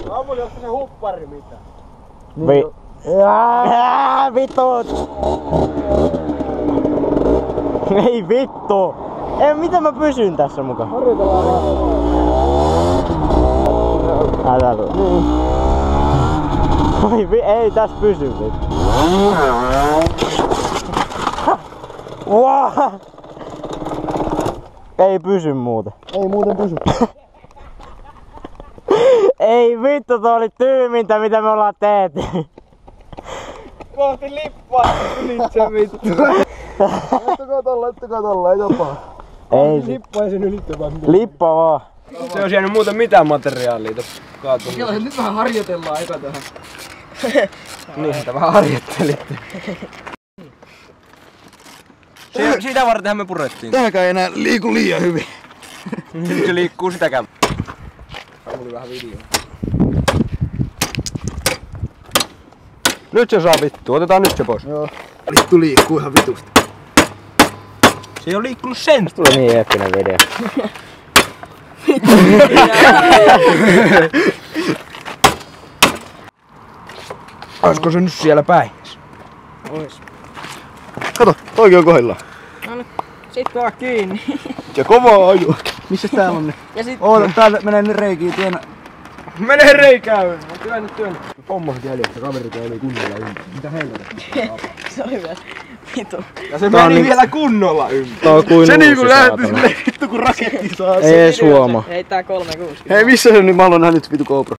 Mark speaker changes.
Speaker 1: Samuel, onko se huppari mitä?
Speaker 2: Vittu! Ei vittu! Miten mä pysyn tässä mukaan? Älä tuu. Ei täs pysy vittu. Ei pysy muuten.
Speaker 1: Ei muuten pysy.
Speaker 2: Ei vittu, tuo oli tyymintä mitä me ollaan tehty.
Speaker 1: Kohti lippaa ylitse vittu. Laittakaa tolla, ei tapaa.
Speaker 2: Ei
Speaker 1: Lippaa sen ylitse vaan.
Speaker 2: Lippa vaan.
Speaker 1: Se on jäänyt muuten mitään materiaalia tossa kaatunut.
Speaker 3: Joo, nyt vähän harjoitellaan eka tähän.
Speaker 1: Niin, sitä vähän harjoittelitte. Sitä vartenhan me purettiin.
Speaker 3: Tämäkään ei enää liiku liian hyvin.
Speaker 1: Nyt se liikkuu sitäkään.
Speaker 3: Tuli vähän videoa.
Speaker 1: Nyt se saa vittu, otetaan nyt se pois.
Speaker 3: Joo. Vittu liikkuu ihan vitusti.
Speaker 1: Se ei oo liikkunut sen.
Speaker 2: Tuli niin eeppinen video.
Speaker 1: Oisko se nyt siellä päin?
Speaker 3: Ois. Kato, toikin on kohdillaan.
Speaker 4: No niin, sit vaan kiinni.
Speaker 3: Ja kovaa aju. Missä täällä on ne?
Speaker 4: Ja sit...
Speaker 3: Oota, täältä menee ne reikiä tienä.
Speaker 1: Mene reikään! Työnnä.
Speaker 3: Pommoset jäljessä, kaverit ei kunnolla ympäri. Mitä helvetä?
Speaker 4: Se oli vielä vitu.
Speaker 1: Ja se meni vielä kunnolla ympäri.
Speaker 2: Tää on kuin
Speaker 3: Se niinku
Speaker 2: uusi
Speaker 3: lähti
Speaker 2: saatana.
Speaker 3: silleen vittu kun raketti saa.
Speaker 2: Ei ees huomaa.
Speaker 4: Heittää 360.
Speaker 3: Hei, missä se on nyt? Mä haluan nähdä nyt vitu GoPro.